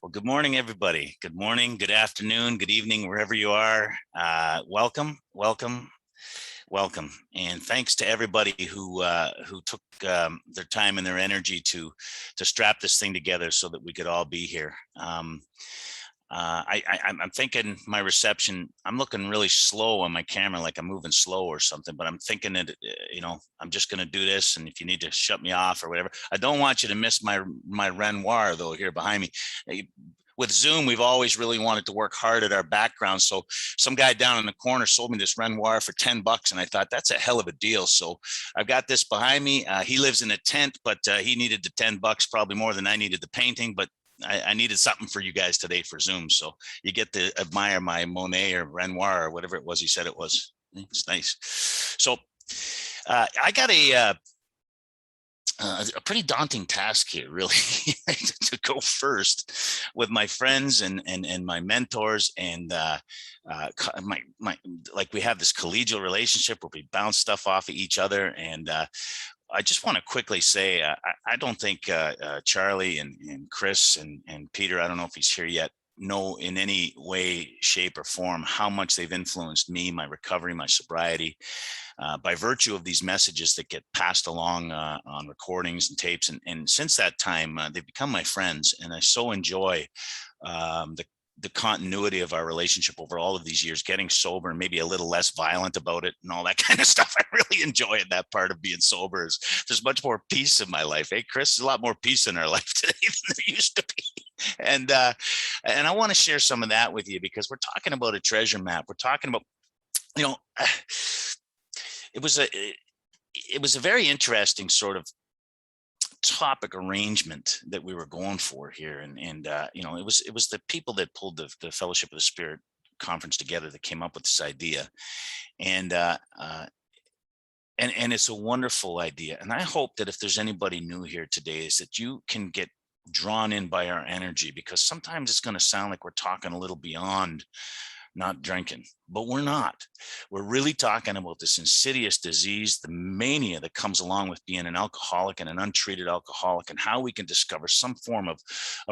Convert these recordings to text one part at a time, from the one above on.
Well, good morning, everybody. Good morning, good afternoon, good evening, wherever you are. Welcome, welcome, welcome, and thanks to everybody who took their time and their energy to strap this thing together so that we could all be here. I'm thinking my reception. I'm looking really slow on my camera, like I'm moving slow or something. But I'm thinking that I'm just going to do this, and if you need to shut me off or whatever, I don't want you to miss my Renoir though here behind me. With Zoom, we've always really wanted to work hard at our background. So some guy down in the corner sold me this Renoir for $10, and I thought that's a hell of a deal. So I've got this behind me. He lives in a tent, but he needed the $10 probably more than I needed the painting. But I needed something for you guys today for Zoom. So you get to admire my Monet or Renoir or whatever it was he said it was. It's nice. So I got a pretty daunting task here, really, to go first with my friends and my mentors and my like we have this collegial relationship where we bounce stuff off of each other. And I just want to quickly say, I don't think Charlie and Chris and Peter, I don't know if he's here yet, know in any way, shape, or form how much they've influenced me, my recovery, my sobriety, by virtue of these messages that get passed along on recordings and tapes. And since that time, they've become my friends, and I so enjoy the continuity of our relationship over all of these years, getting sober and maybe a little less violent about it and all that kind of stuff. I really enjoy that part of being sober. There's much more peace in my life. Hey, Chris, there's a lot more peace in our life today than there used to be. And I want to share some of that with you because we're talking about a treasure map. We're talking about, it was a very interesting sort of topic arrangement that we were going for here, and it was the people that pulled the Fellowship of the Spirit conference together that came up with this idea, and it's a wonderful idea. And I hope that if there's anybody new here today, is that you can get drawn in by our energy, because sometimes it's going to sound like we're talking a little beyond not drinking, but we're not. We're really talking about this insidious disease, the mania that comes along with being an alcoholic and an untreated alcoholic, and how we can discover some form of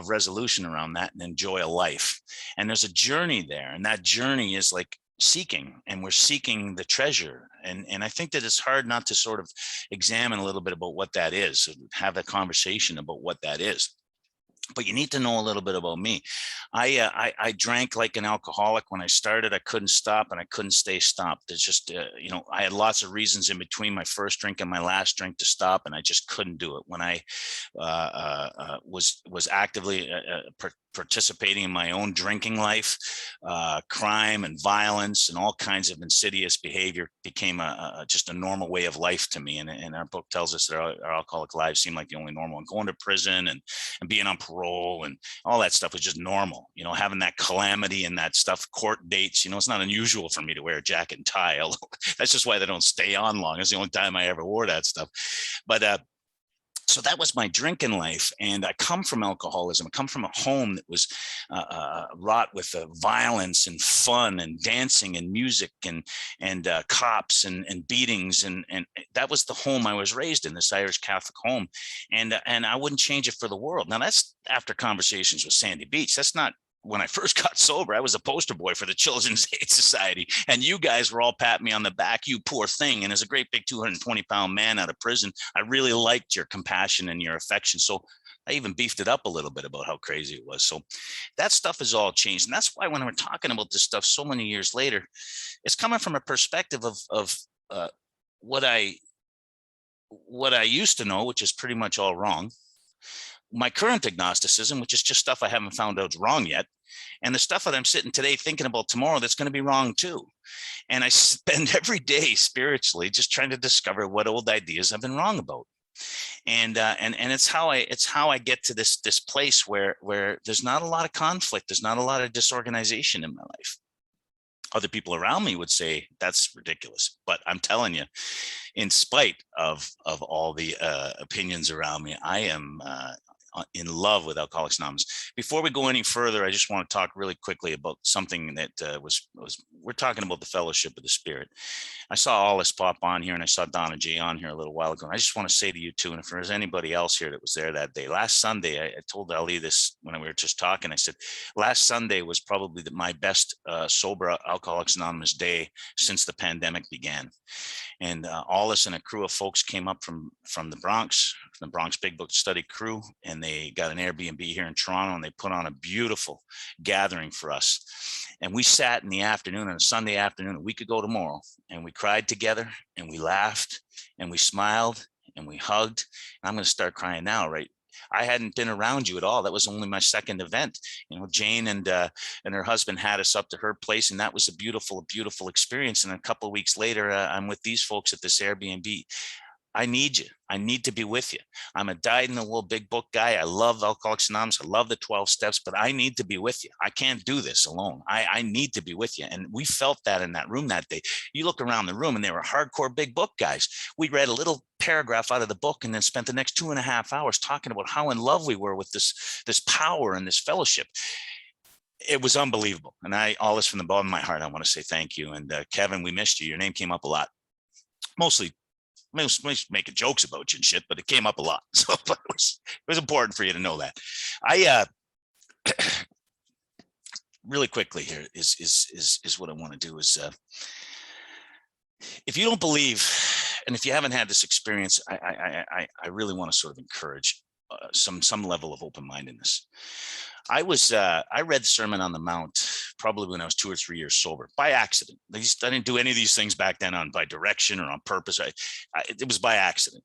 resolution around that and enjoy a life. And there's a journey there, and that journey is like seeking, and we're seeking the treasure. And I think that it's hard not to sort of examine a little bit about what that is, have a conversation about what that is. But you need to know a little bit about me. I drank like an alcoholic when I started. I couldn't stop, and I couldn't stay stopped. It's just, I had lots of reasons in between my first drink and my last drink to stop, and I just couldn't do it. When I was actively participating in my own drinking life, crime and violence and all kinds of insidious behavior became just a normal way of life to me. And our book tells us that our alcoholic lives seem like the only normal. And going to prison and being on parole and all that stuff was just normal. Having that calamity and that stuff, court dates, it's not unusual for me to wear a jacket and tie. That's just why they don't stay on long. It's the only time I ever wore that stuff. But so that was my drinking life. And I come from alcoholism. I come from a home that was wrought with violence and fun and dancing and music and cops and beatings. And that was the home I was raised in, this Irish Catholic home. And I wouldn't change it for the world. Now, that's after conversations with Sandy Beach. That's not when I first got sober. I was a poster boy for the Children's Aid Society, and you guys were all patting me on the back, you poor thing. And as a great big 220-pound man out of prison, I really liked your compassion and your affection. So I even beefed it up a little bit about how crazy it was. So that stuff has all changed. And that's why when we're talking about this stuff so many years later, it's coming from a perspective of what I used to know, which is pretty much all wrong. My current agnosticism, which is just stuff I haven't found out wrong yet, and the stuff that I'm sitting today thinking about tomorrow that's going to be wrong too. And I spend every day spiritually just trying to discover what old ideas I've been wrong about. And it's how I get to this place where there's not a lot of conflict, there's not a lot of disorganization in my life. Other people around me would say that's ridiculous, but I'm telling you, in spite of all the opinions around me, I am in love with Alcoholics Anonymous. Before we go any further, I just want to talk really quickly about something that was we're talking about the fellowship of the Spirit. I saw Alice pop on here, and I saw Donna J on here a little while ago. And I just want to say to you too, and if there's anybody else here that was there that day, last Sunday, I told Ali this when we were just talking. I said, last Sunday was probably my best sober Alcoholics Anonymous day since the pandemic began. And Alice and a crew of folks came up from the Bronx Big Book Study crew, and they got an Airbnb here in Toronto, and they put on a beautiful gathering for us. And we sat in the afternoon, on a Sunday afternoon, a week ago tomorrow, and we cried together, and we laughed, and we smiled, and we hugged. And I'm going to start crying now, right? I hadn't been around you at all. That was only my second event. You know, Jane and her husband had us up to her place, and that was a beautiful experience. And a couple of weeks later, I'm with these folks at this Airbnb. I need you. I need to be with you. I'm a dyed-in-the-wool big book guy. I love Alcoholics Anonymous. I love the 12 steps, but I need to be with you. I can't do this alone. I need to be with you. And we felt that in that room that day. You look around the room, and they were hardcore big book guys. We read a little paragraph out of the book and then spent the next 2.5 hours talking about how in love we were with this power and this fellowship. It was unbelievable. And all this from the bottom of my heart, I want to say thank you. And Kevin, we missed you. Your name came up a lot. Mostly making jokes about you and shit, but it came up a lot. So but it was important for you to know that. I really quickly here is what I want to do is if you don't believe, and if you haven't had this experience, I really want to sort of encourage some level of open-mindedness. I read the Sermon on the Mount probably when I was 2 or 3 years sober by accident. I didn't do any of these things back then by direction or on purpose. It was by accident.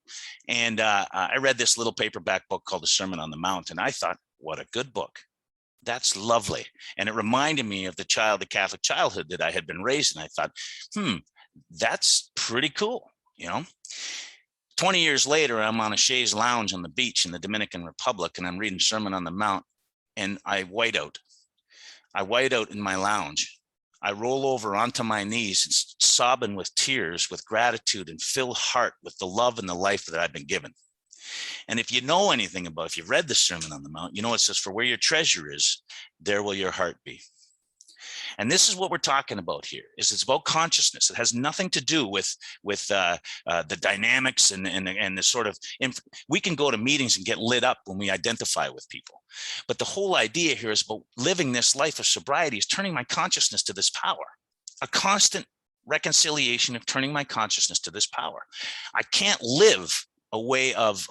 And I read this little paperback book called The Sermon on the Mount, and I thought, what a good book. That's lovely. And it reminded me of the Catholic childhood that I had been raised in. I thought, that's pretty cool, you know? 20 years later, I'm on a chaise lounge on the beach in the Dominican Republic, and I'm reading Sermon on the Mount, and I white out. I white out in my lounge. I roll over onto my knees, and sobbing with tears, with gratitude, and fill heart with the love and the life that I've been given. And if you know anything about, if you've read the Sermon on the Mount, you know it says, for where your treasure is, there will your heart be. And this is what we're talking about here. It's about consciousness. It has nothing to do with the dynamics and the sort of. We can go to meetings and get lit up when we identify with people, but the whole idea here is about living this life of sobriety. Is turning my consciousness to this power, a constant reconciliation of turning my consciousness to this power. I can't live a way of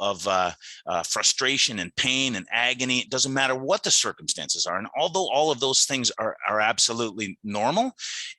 frustration and pain and agony. It doesn't matter what the circumstances are. And although all of those things are absolutely normal,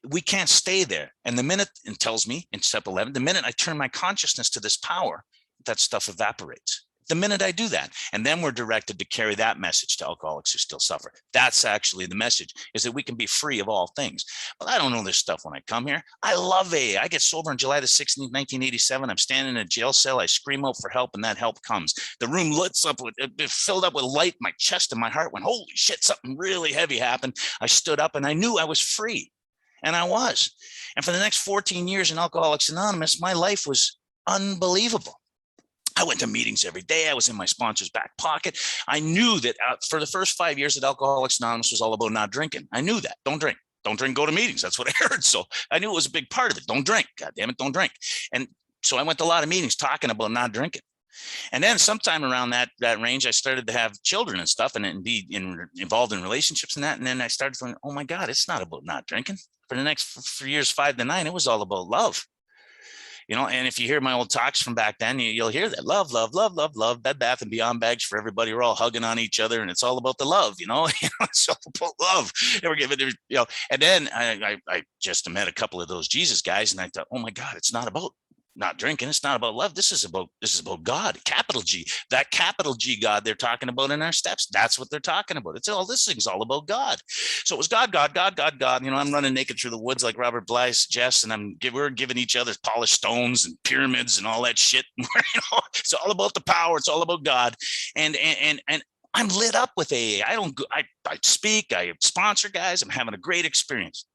we can't stay there. And the minute, it tells me in step 11, the minute I turn my consciousness to this power, that stuff evaporates. The minute I do that, and then we're directed to carry that message to alcoholics who still suffer. That's actually the message, is that we can be free of all things. Well, I don't know this stuff when I come here. I love AA. I get sober on July the 16th, 1987. I'm standing in a jail cell. I scream out for help, and that help comes. The room lights up, it filled up with light. My chest and my heart went, holy shit, something really heavy happened. I stood up, and I knew I was free, and I was. And for the next 14 years in Alcoholics Anonymous, my life was unbelievable. I went to meetings every day. I was in my sponsor's back pocket. I knew that for the first 5 years that Alcoholics Anonymous was all about not drinking. I knew that. Don't drink. Don't drink, go to meetings. That's what I heard. So I knew it was a big part of it. Don't drink. God damn it, don't drink. And so I went to a lot of meetings talking about not drinking. And then sometime around that range, I started to have children and stuff and be involved in relationships and that. And then I started thinking, oh my God, it's not about not drinking. For the next years, 5 to 9, it was all about love. You know, and if you hear my old talks from back then, you'll hear that love, love, love, love, love, Bed Bath and Beyond bags for everybody. We're all hugging on each other, and it's all about the love, you know, it's all about love. And we're giving, you know, and then I just met a couple of those Jesus guys, and I thought, oh my God, it's not about not drinking. It's not about love. This is about God, capital G. That capital G God they're talking about in our steps. That's what they're talking about. It's all, this thing's all about God. So it was God, God, God, God, God. You know, I'm running naked through the woods like Robert Bly suggests, and we're giving each other polished stones and pyramids and all that shit. You know, it's all about the power. It's all about God. And I'm lit up with AA. I speak, I sponsor guys. I'm having a great experience.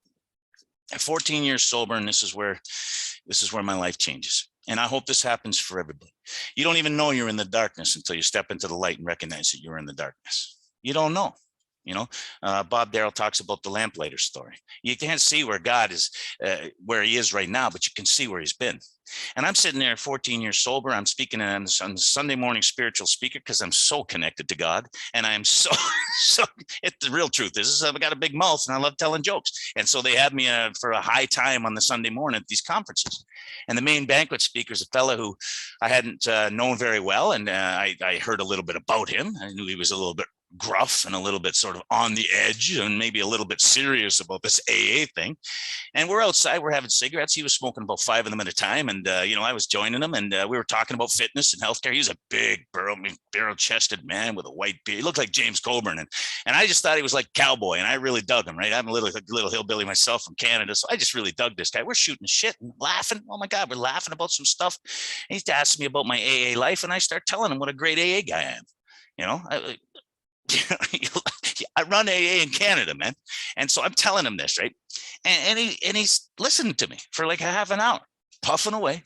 At 14 years sober, and this is where my life changes. And I hope this happens for everybody. You don't even know you're in the darkness until you step into the light and recognize that you're in the darkness. You don't know. Bob Darrell talks about the lamplighter story. You can't see where God is, where he is right now, but you can see where he's been. And I'm sitting there 14 years sober. I'm speaking on Sunday morning spiritual speaker because I'm so connected to God. And I am so, the real truth is I've got a big mouth and I love telling jokes. And so they had me for a high time on the Sunday morning at these conferences. And the main banquet speaker is a fellow who I hadn't known very well. And I heard a little bit about him. I knew he was a little bit gruff and a little bit sort of on the edge and maybe a little bit serious about this AA thing. And we're outside, we're having cigarettes. He was smoking about 5 of them at a time. And, I was joining him and we were talking about fitness and healthcare. He was a big barrel chested man with a white beard. He looked like James Coburn. And I just thought he was like cowboy and I really dug him, right? I'm a little hillbilly myself from Canada. So I just really dug this guy. We're shooting shit and laughing. Oh my God, we're laughing about some stuff. And he's asking me about my AA life. And I start telling him what a great AA guy I am. I run AA in Canada, man. And so I'm telling him this, right? And he's listening to me for like a half an hour, puffing away.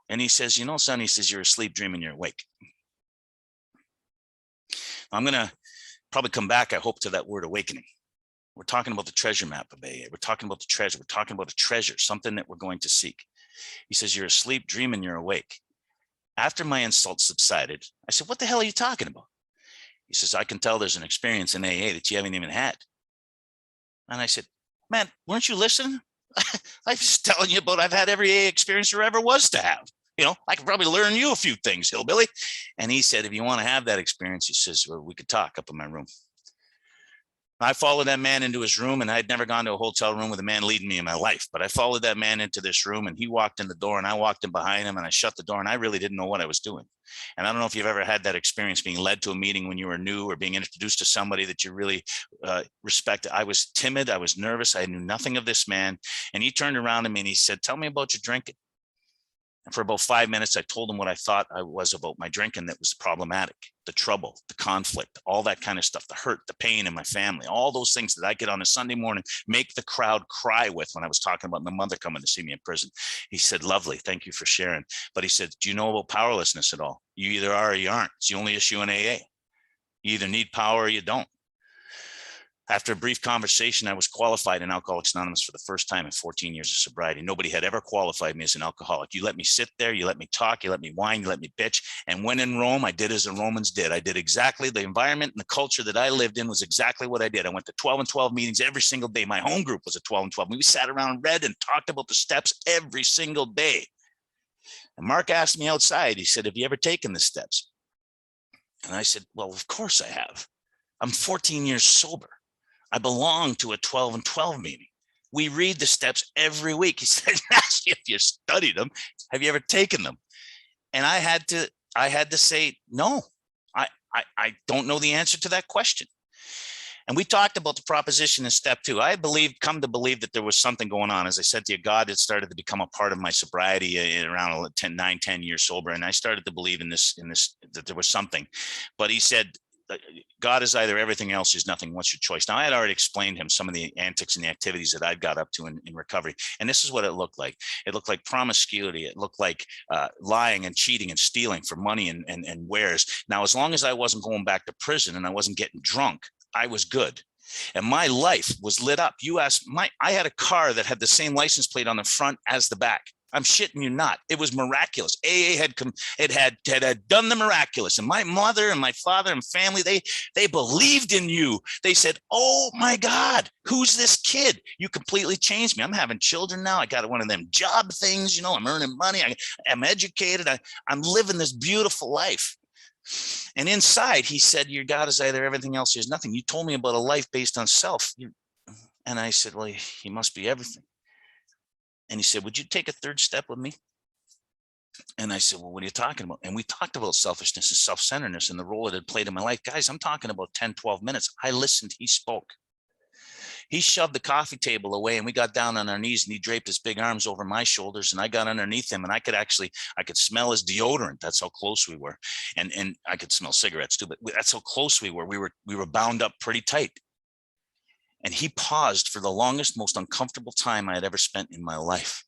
And he says, son, he says, you're asleep, dreaming, you're awake. I'm going to probably come back, I hope, to that word awakening. We're talking about the treasure map of AA. We're talking about the treasure. We're talking about a treasure, something that we're going to seek. He says, you're asleep, dreaming, you're awake. After my insult subsided, I said, what the hell are you talking about? He says, I can tell there's an experience in AA that you haven't even had. And I said, man, weren't you listening? I was telling you about I've had every AA experience there ever was to have. I could probably learn you a few things, hillbilly. And he said, if you want to have that experience, he says, well, we could talk up in my room. I followed that man into his room, and I'd never gone to a hotel room with a man leading me in my life. But I followed that man into this room, and he walked in the door, and I walked in behind him, and I shut the door, and I really didn't know what I was doing. And I don't know if you've ever had that experience, being led to a meeting when you were new or being introduced to somebody that you really respected. I was timid. I was nervous. I knew nothing of this man. And he turned around to me, and he said, tell me about your drinking. And for about 5 minutes, I told him what I thought I was about my drinking that was problematic, the trouble, the conflict, all that kind of stuff, the hurt, the pain in my family, all those things that I get on a Sunday morning, make the crowd cry with when I was talking about my mother coming to see me in prison. He said, lovely, thank you for sharing. But he said, do you know about powerlessness at all? You either are or you aren't. It's the only issue in AA. You either need power or you don't. After a brief conversation, I was qualified in Alcoholics Anonymous for the first time in 14 years of sobriety. Nobody had ever qualified me as an alcoholic. You let me sit there, you let me talk, you let me whine, you let me bitch. And when in Rome, I did as the Romans did. I did exactly the environment and the culture that I lived in was exactly what I did. I went to 12 and 12 meetings every single day. My home group was a 12 and 12. We sat around and read and talked about the steps every single day. And Mark asked me outside, he said, have you ever taken the steps? And I said, well, of course I have. I'm 14 years sober. I belong to a 12 and 12 meeting. We read the steps every week. He said, ask you if you studied them. Have you ever taken them? And I had to say, no, I don't know the answer to that question. And we talked about the proposition in step 2. I come to believe that there was something going on. As I said to you, God had started to become a part of my sobriety around 10 years sober. And I started to believe in this, that there was something. But he said, God is either everything else is nothing. What's your choice? Now, I had already explained to him some of the antics and the activities that I'd got up to in recovery. And this is what it looked like. It looked like promiscuity. It looked like lying and cheating and stealing for money and wares. Now, as long as I wasn't going back to prison and I wasn't getting drunk, I was good. And my life was lit up. I had a car that had the same license plate on the front as the back. I'm shitting you not. It was miraculous. AA had done the miraculous. And my mother and my father and family, they believed in you. They said, oh my God, who's this kid? You completely changed me. I'm having children now. I got one of them job things, I'm earning money. I'm educated. I'm living this beautiful life. And inside, he said, your God is either everything else or there's nothing. You told me about a life based on self. And I said, well, he must be everything. And he said, would you take a third step with me? And I said, well, what are you talking about? And we talked about selfishness and self-centeredness and the role it had played in my life. Guys, I'm talking about 10, 12 minutes. I listened. He spoke. He shoved the coffee table away and we got down on our knees and he draped his big arms over my shoulders and I got underneath him and I could smell his deodorant. That's how close we were. And I could smell cigarettes too, but that's how close we were. We were bound up pretty tight. And he paused for the longest, most uncomfortable time I had ever spent in my life.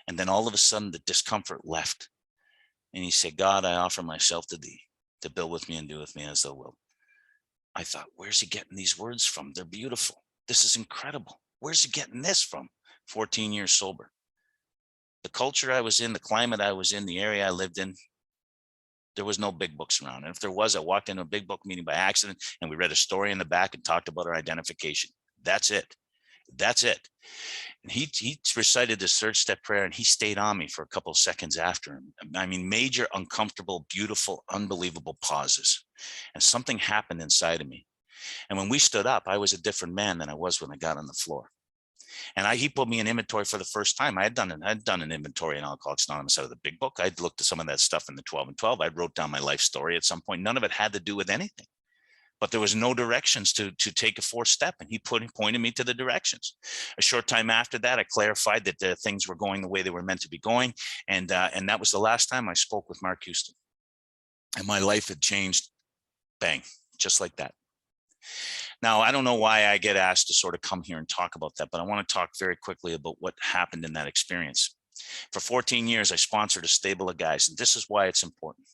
And then all of a sudden the discomfort left. And he said, God, I offer myself to thee to build with me and do with me as thou wilt. I thought, where's he getting these words from? They're beautiful. This is incredible. Where's he getting this from? 14 years sober. The culture I was in, the climate I was in, the area I lived in, there was no big books around. And if there was, I walked into a big book meeting by accident and we read a story in the back and talked about our identification. That's it. That's it. And he recited the third step prayer and he stayed on me for a couple of seconds after him. I mean, major, uncomfortable, beautiful, unbelievable pauses. And something happened inside of me. And when we stood up, I was a different man than I was when I got on the floor. And he put me in inventory for the first time. I'd done an inventory in Alcoholics Anonymous out of the big book. I'd looked at some of that stuff in the 12 and 12. I wrote down my life story at some point. None of it had to do with anything, but there was no directions to take a fourth step. And he pointed me to the directions. A short time after that, I clarified that things were going the way they were meant to be going. And that was the last time I spoke with Mark Houston. And my life had changed, bang, just like that. Now, I don't know why I get asked to sort of come here and talk about that, but I want to talk very quickly about what happened in that experience. For 14 years, I sponsored a stable of guys, and this is why it's important.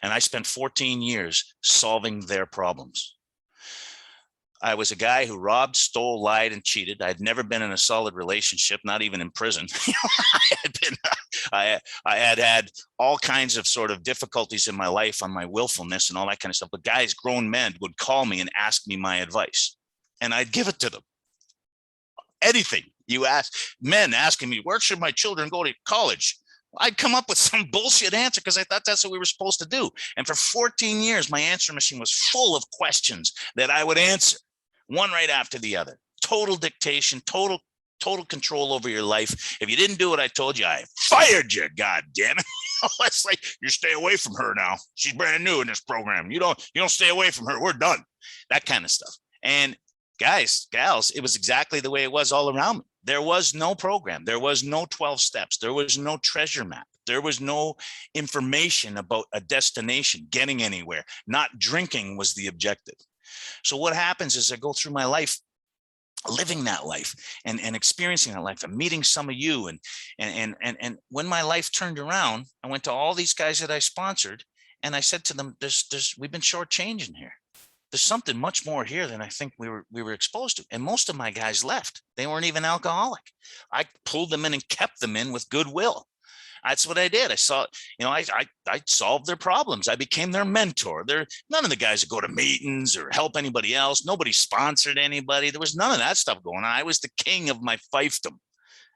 And I spent 14 years solving their problems. I was a guy who robbed, stole, lied, and cheated. I'd never been in a solid relationship, not even in prison. I had had all kinds of sort of difficulties in my life on my willfulness and all that kind of stuff. But guys, grown men would call me and ask me my advice, and I'd give it to them. Anything you ask, men asking me, where should my children go to college? I'd come up with some bullshit answer because I thought that's what we were supposed to do. And for 14 years, my answer machine was full of questions that I would answer, one right after the other. Total dictation, total control over your life. If you didn't do what I told you, I fired you. God damn it! It's like, you stay away from her now. She's brand new in this program. You don't stay away from her. We're done. That kind of stuff. And guys, gals, it was exactly the way it was all around me. There was no program. There was no 12 steps. There was no treasure map. There was no information about a destination, getting anywhere. Not drinking was the objective. So what happens is I go through my life living that life and experiencing that life and meeting some of you. And when my life turned around, I went to all these guys that I sponsored and I said to them, we've been shortchanging here. There's something much more here than I think we were exposed to. And most of my guys left. They weren't even alcoholic. I pulled them in and kept them in with goodwill. That's what I did. I saw, I solved their problems. I became their mentor. None of the guys that go to meetings or help anybody else. Nobody sponsored anybody. There was none of that stuff going on. I was the king of my fiefdom.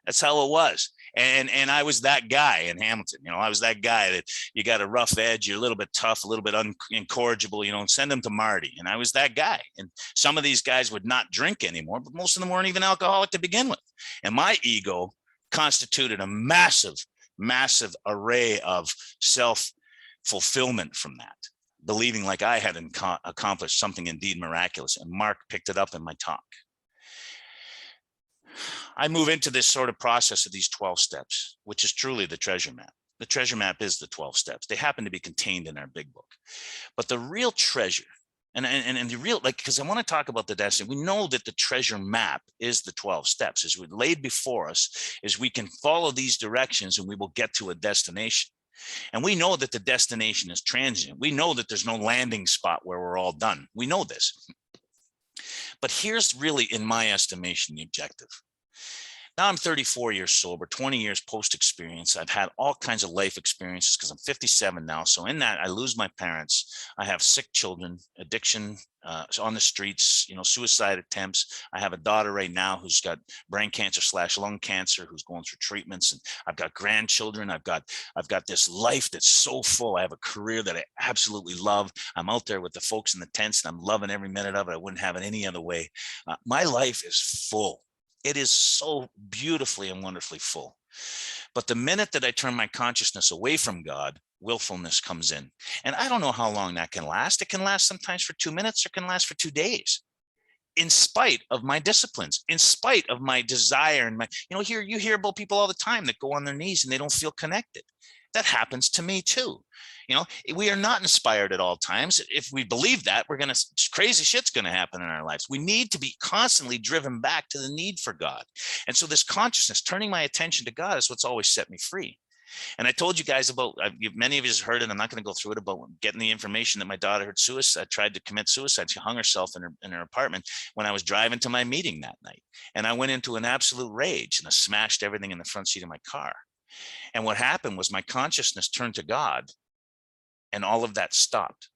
That's how it was. And I was that guy in Hamilton. I was that guy that you got a rough edge, you're a little bit tough, a little bit incorrigible, send them to Marty. And I was that guy. And some of these guys would not drink anymore, but most of them weren't even alcoholic to begin with. And my ego constituted a massive array of self-fulfillment from that, believing like I had accomplished something indeed miraculous. And Mark picked it up in my talk. I move into this sort of process of these 12 steps, which is truly the treasure map. The treasure map is the 12 steps. They happen to be contained in our big book. But the real treasure, and the real, because I want to talk about the destiny. We know that the treasure map is the 12 steps. As we laid before us, is we can follow these directions and we will get to a destination. And we know that the destination is transient. We know that there's no landing spot where we're all done. We know this. But here's really, in my estimation, the objective. Now I'm 34 years sober, 20 years post-experience. I've had all kinds of life experiences because I'm 57 now. So in that, I lose my parents. I have sick children, addiction on the streets, suicide attempts. I have a daughter right now who's got brain cancer / lung cancer, who's going through treatments. And I've got grandchildren. I've got this life that's so full. I have a career that I absolutely love. I'm out there with the folks in the tents and I'm loving every minute of it. I wouldn't have it any other way. My life is full. It is so beautifully and wonderfully full. But the minute that I turn my consciousness away from God, willfulness comes in. And I don't know how long that can last. It can last sometimes for 2 minutes or can last for 2 days. In spite of my disciplines, in spite of my desire and you hear about people all the time that go on their knees and they don't feel connected. That happens to me too. We are not inspired at all times. If we believe that, crazy shit's going to happen in our lives. We need to be constantly driven back to the need for God. And so this consciousness, turning my attention to God, is what's always set me free. And I told you guys about, many of you have heard it, I'm not going to go through it, about getting the information that my daughter had suicide, tried to commit suicide. She hung herself in her apartment when I was driving to my meeting that night. And I went into an absolute rage and I smashed everything in the front seat of my car. And what happened was my consciousness turned to God and all of that stopped.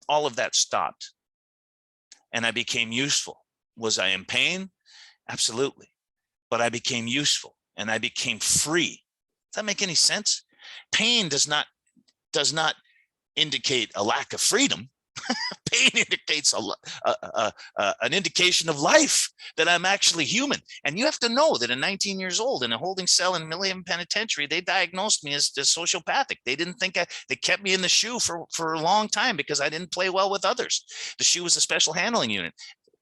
All of that stopped. And I became useful. Was I in pain? Absolutely. But I became useful and I became free. Does that make any sense? Pain does not indicate a lack of freedom. Pain indicates an indication of life, that I'm actually human. And you have to know that at 19 years old in a holding cell in Milliam Penitentiary, they diagnosed me as sociopathic. They didn't think they kept me in the SHU for a long time because I didn't play well with others. The SHU was a special handling unit.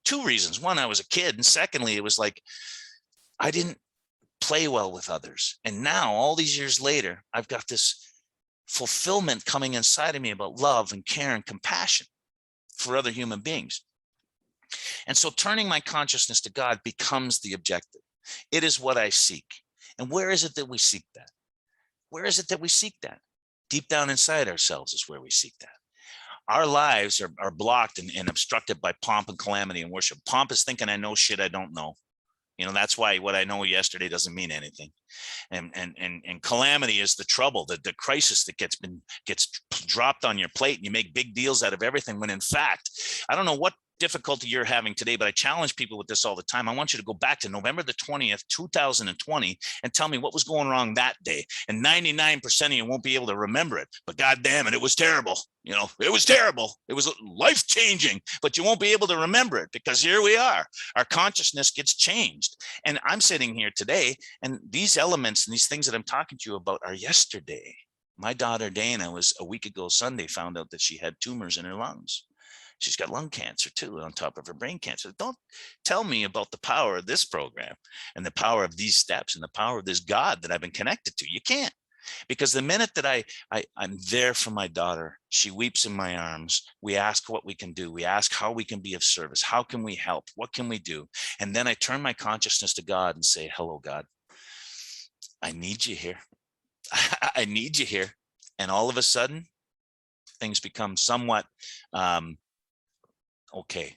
Two reasons. One, I was a kid. And secondly, it was like, I didn't play well with others. And now all these years later, I've got this fulfillment coming inside of me about love and care and compassion for other human beings. And so turning my consciousness to God becomes the objective. It is what I seek. And where is it that we seek that? Where is it that we seek that? Deep down inside ourselves is where we seek that. Our lives are blocked and obstructed by pomp and calamity and worship. Pomp is thinking I know shit I don't know. You know, that's why what I know yesterday doesn't mean anything. And calamity is the trouble, the crisis that gets dropped on your plate, and you make big deals out of everything, when in fact, I don't know what difficulty you're having today, but I challenge people with this all the time. I want you to go back to November the 20th, 2020, and tell me what was going wrong that day. And 99% of you won't be able to remember it, but God damn it, it was terrible. You know, it was terrible. It was life-changing, but you won't be able to remember it because here we are. Our consciousness gets changed. And I'm sitting here today, and these elements and these things that I'm talking to you about are yesterday. My daughter Dana was, a week ago Sunday, found out that she had tumors in her lungs. She's got lung cancer too, on top of her brain cancer. Don't tell me about the power of this program and the power of these steps and the power of this God that I've been connected to. You can't. Because the minute that I'm there for my daughter, she weeps in my arms. We ask what we can do. We ask how we can be of service. How can we help? What can we do? And then I turn my consciousness to God and say, hello, God, I need you here. I need you here. And all of a sudden, things become somewhat okay.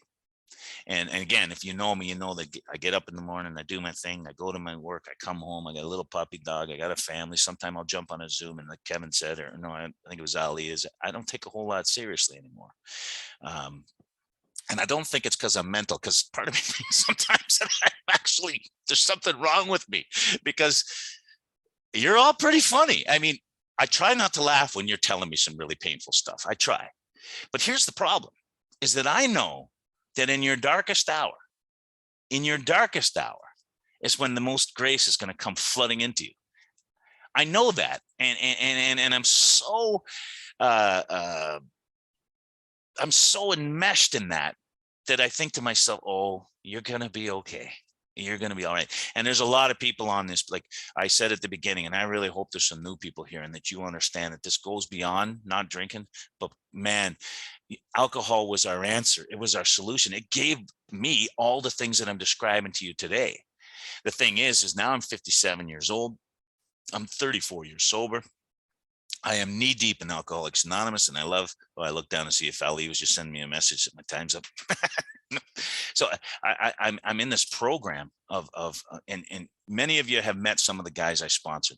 And again, if you know me, you know that I get up in the morning, I do my thing, I go to my work, I come home, I got a little puppy dog, I got a family. Sometime I'll jump on a Zoom, and like Kevin said, or no, I think it was Ali, is I don't take a whole lot seriously anymore. And I don't think it's because I'm mental, because part of me thinks sometimes that there's something wrong with me, because you're all pretty funny. I mean, I try not to laugh when you're telling me some really painful stuff. I try. But here's the problem, is that I know that in your darkest hour is when the most grace is going to come flooding into you. I know that. And I'm so enmeshed in that I think to myself, oh, you're going to be okay. You're going to be all right. And there's a lot of people on this, like I said at the beginning, and I really hope there's some new people here and that you understand that this goes beyond not drinking, but man, alcohol was our answer. It was our solution. It gave me all the things that I'm describing to you today. The thing is now I'm 57 years old. I'm 34 years sober. I am knee deep in Alcoholics Anonymous, and I look down and see if Ali was just sending me a message that my time's up. So I'm in this program and many of you have met some of the guys I sponsored.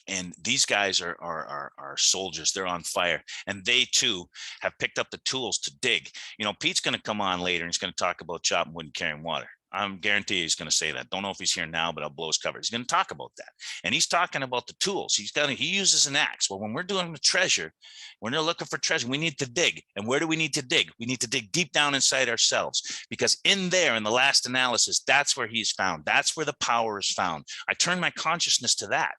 And these guys are soldiers. They're on fire, and they too have picked up the tools to dig. You know, Pete's going to come on later, and he's going to talk about chopping wood and carrying water. I'm guarantee he's going to say that. Don't know if he's here now, but I'll blow his cover. He's going to talk about that, and he's talking about the tools. He uses an axe. Well, when we're doing the treasure, when they're looking for treasure, we need to dig. And where do we need to dig? We need to dig deep down inside ourselves, because in there, in the last analysis, that's where he's found. That's where the power is found. I turn my consciousness to that.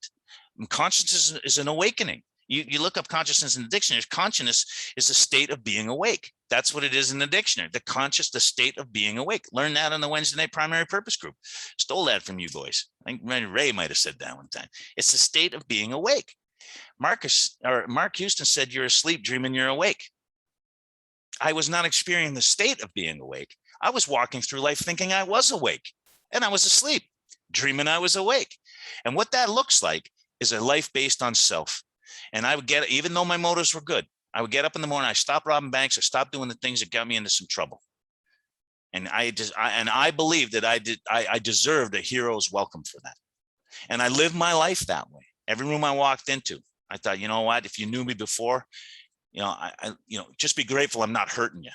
And consciousness is an awakening. You look up consciousness in the dictionary. Consciousness is a state of being awake. That's what it is in the dictionary. The state of being awake. Learn that on the Wednesday night primary purpose group. Stole that from you boys. I think Ray might have said that one time. It's the state of being awake. Mark Houston said, you're asleep dreaming you're awake. I was not experiencing the state of being awake. I was walking through life thinking I was awake, and I was asleep, dreaming I was awake. And what that looks like is a life based on self. And I would get, even though my motives were good, I would get up in the morning, I stopped robbing banks, I stopped doing the things that got me into some trouble. And I believed that I deserved a hero's welcome for that. And I lived my life that way. Every room I walked into, I thought, you know what, if you knew me before, just be grateful I'm not hurting you.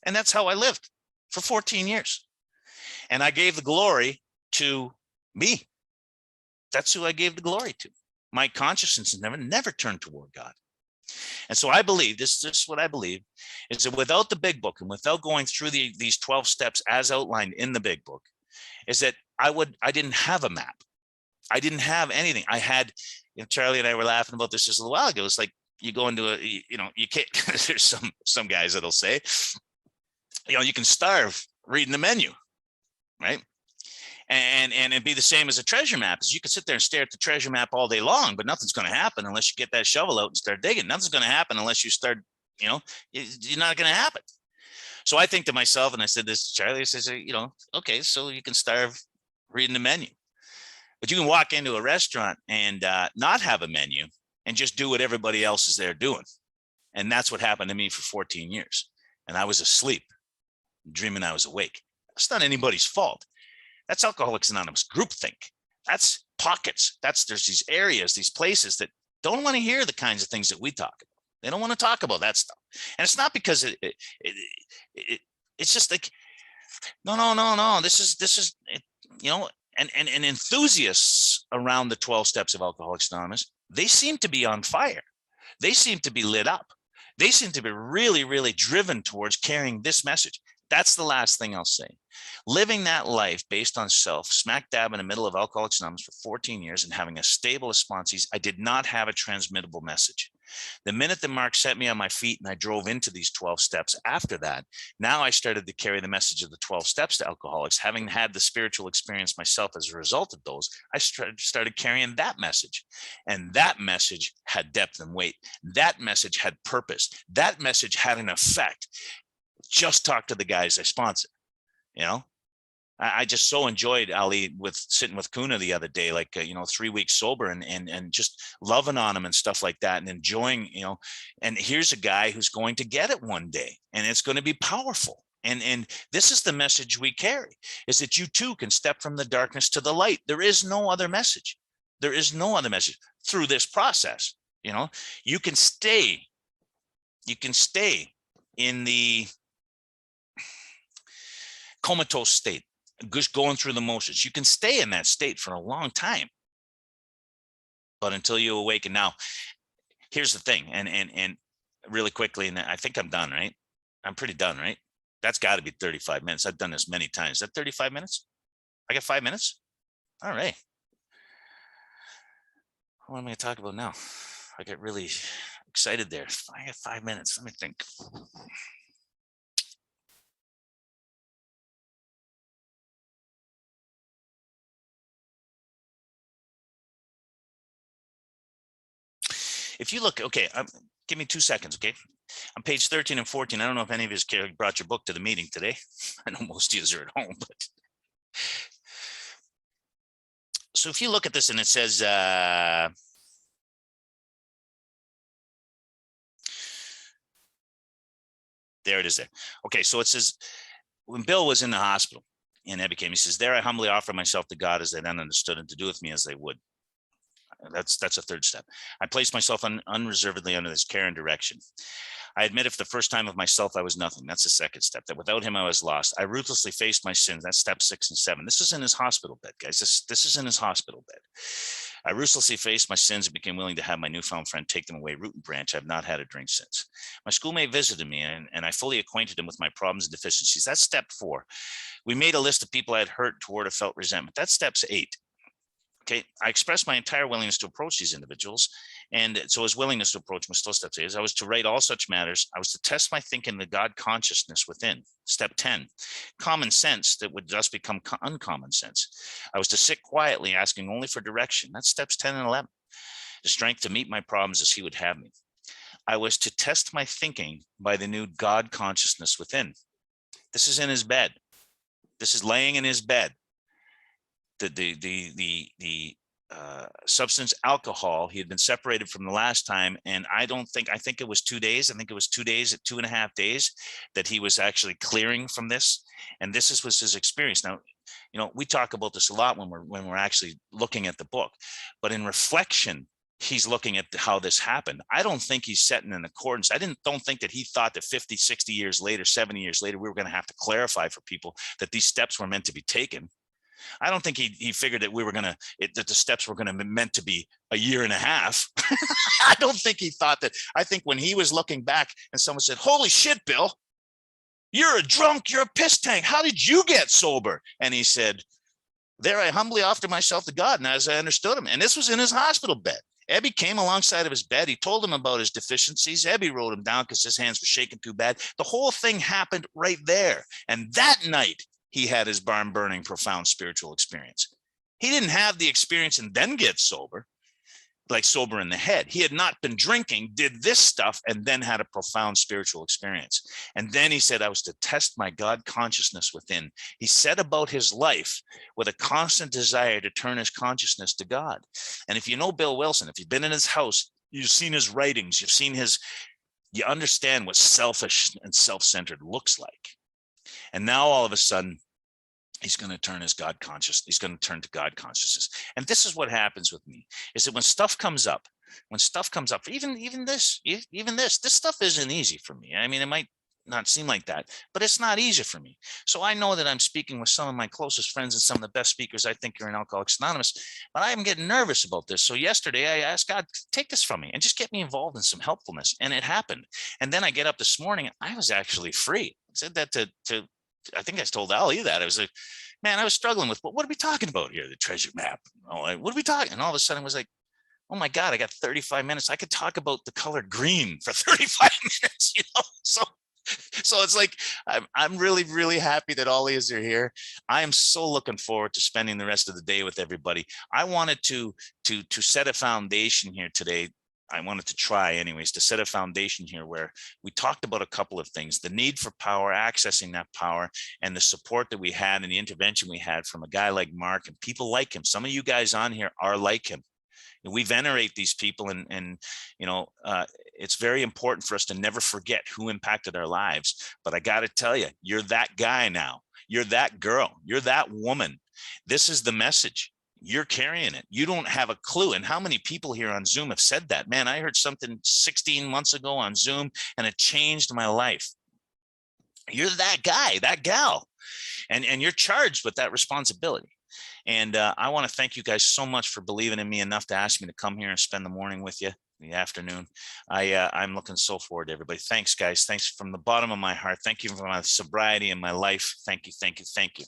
And that's how I lived for 14 years. And I gave the glory to me. That's who I gave the glory to. My consciousness never turned toward God. And so I believe, this is what I believe, is that without the big book and without going through these 12 steps as outlined in the big book, is that I didn't have a map. I didn't have anything. I had, Charlie and I were laughing about this just a little while ago. It's like you go into you can't, there's some guys that'll say, you can starve reading the menu, right? And it'd be the same as a treasure map. Is you can sit there and stare at the treasure map all day long, but nothing's going to happen unless you get that shovel out and start digging. Nothing's going to happen unless you start, you're not going to happen. So I think to myself, and I said this to Charlie, I said, okay, so you can starve reading the menu, but you can walk into a restaurant and not have a menu and just do what everybody else is there doing. And that's what happened to me for 14 years. And I was asleep, dreaming I was awake. It's not anybody's fault. That's Alcoholics Anonymous groupthink. That's pockets. There's these areas, these places that don't want to hear the kinds of things that we talk about. They don't want to talk about that stuff. And it's not because it's just like, no. This is and enthusiasts around the 12 steps of Alcoholics Anonymous, they seem to be on fire. They seem to be lit up. They seem to be really, really driven towards carrying this message. That's the last thing I'll say. Living that life based on self, smack dab in the middle of Alcoholics Anonymous for 14 years and having a stable of sponsees, I did not have a transmittable message. The minute that Mark set me on my feet and I drove into these 12 steps after that, now I started to carry the message of the 12 steps to alcoholics. Having had the spiritual experience myself as a result of those, I started carrying that message. And that message had depth and weight. That message had purpose. That message had an effect. Just talk to the guys I sponsor. I just so enjoyed, Ali, with sitting with Kuna the other day, like 3 weeks sober and just loving on him and stuff like that and enjoying, and here's a guy who's going to get it one day and it's going to be powerful. And this is the message we carry, is that you too can step from the darkness to the light. There is no other message. There is no other message through this process. You can stay in the comatose state, just going through the motions. You can stay in that state for a long time, but until you awaken. Now, here's the thing, and really quickly, and I think I'm done, right? I'm pretty done, right? That's got to be 35 minutes. I've done this many times. Is that 35 minutes? I got 5 minutes? All right. What am I going to talk about now? I get really excited there. I got 5 minutes. Let me think. If you look, okay, give me 2 seconds, okay? On page 13 and 14, I don't know if any of you brought your book to the meeting today. I know most of you are at home, but. So if you look at this and it says, there it is there. Okay, so it says, when Bill was in the hospital and Ed came, he says, there I humbly offer myself to God as they then understood and to do with me as they would. That's a third step. I placed myself unreservedly under his care and direction. I admit if the first time of myself I was nothing. That's the second step. That without him I was lost. I ruthlessly faced my sins. That's step 6 and 7. This is in his hospital bed, guys. This is in his hospital bed. I ruthlessly faced my sins and became willing to have my newfound friend take them away root and branch. I've not had a drink since. My schoolmate visited me and I fully acquainted him with my problems and deficiencies. That's step 4. We made a list of people I had hurt toward or felt resentment. That's steps 8. Okay, I expressed my entire willingness to approach these individuals. And so his willingness to approach was still step 8. I was to write all such matters. I was to test my thinking, the God consciousness within. Step 10, common sense that would thus become uncommon sense. I was to sit quietly, asking only for direction. That's steps 10 and 11. The strength to meet my problems as he would have me. I was to test my thinking by the new God consciousness within. This is in his bed. This is laying in his bed. The substance, alcohol. He had been separated from the last time. And I think it was 2 days. I think it was 2 days, 2.5 days that he was actually clearing from this. And was his experience. Now, we talk about this a lot when we're actually looking at the book, but in reflection, he's looking at how this happened. I don't think he's setting in accordance. Don't think that he thought that 50, 60 years later, 70 years later, we were going to have to clarify for people that these steps were meant to be taken. I don't think he figured that that the steps were going to be meant to be a year and a half. I don't think he thought that. I think when he was looking back and someone said, "Holy shit, Bill, you're a drunk, you're a piss tank. How did you get sober?" And he said, "There I humbly offered myself to God." And as I understood him, and this was in his hospital bed. Ebby came alongside of his bed. He told him about his deficiencies. Ebby wrote him down because his hands were shaking too bad. The whole thing happened right there. And that night, he had his barn burning, profound spiritual experience. He didn't have the experience and then get sober, like sober in the head. He had not been drinking, did this stuff, and then had a profound spiritual experience. And then he said, "I was to test my God consciousness within." He said about his life with a constant desire to turn his consciousness to God. And if you know Bill Wilson, if you've been in his house, you've seen his writings, you understand what selfish and self-centered looks like. And now all of a sudden, he's going to turn his God conscious. He's going to turn to God consciousness. And this is what happens with me, is that when stuff comes up, even this stuff isn't easy for me. I mean, it might not seem like that, but it's not easy for me. So I know that I'm speaking with some of my closest friends and some of the best speakers I think are in Alcoholics Anonymous, but I am getting nervous about this. So yesterday I asked God, take this from me and just get me involved in some helpfulness. And it happened. And then I get up this morning, I was actually free. I said that to I think I told Ali that. I was like, man, I was struggling with, what are we talking about here? The treasure map. What are we talking? And all of a sudden it was like, oh my God, I got 35 minutes. I could talk about the color green for 35 minutes, So it's like, I'm really, really happy that all of you are here. I am so looking forward to spending the rest of the day with everybody. I wanted to set a foundation here today. I wanted to try anyways to set a foundation here where we talked about a couple of things: the need for power, accessing that power, and the support that we had and the intervention we had from a guy like Mark and people like him. Some of you guys on here are like him. We venerate these people, and it's very important for us to never forget who impacted our lives. But I got to tell you, you're that guy now. You're that girl. You're that woman. This is the message. You're carrying it. You don't have a clue. And how many people here on Zoom have said that? Man, I heard something 16 months ago on Zoom and it changed my life. You're that guy, that gal, and you're charged with that responsibility. And I want to thank you guys so much for believing in me enough to ask me to come here and spend the morning with you, the afternoon. I'm looking so forward to everybody. Thanks, guys. Thanks from the bottom of my heart. Thank you for my sobriety and my life. Thank you, thank you, thank you.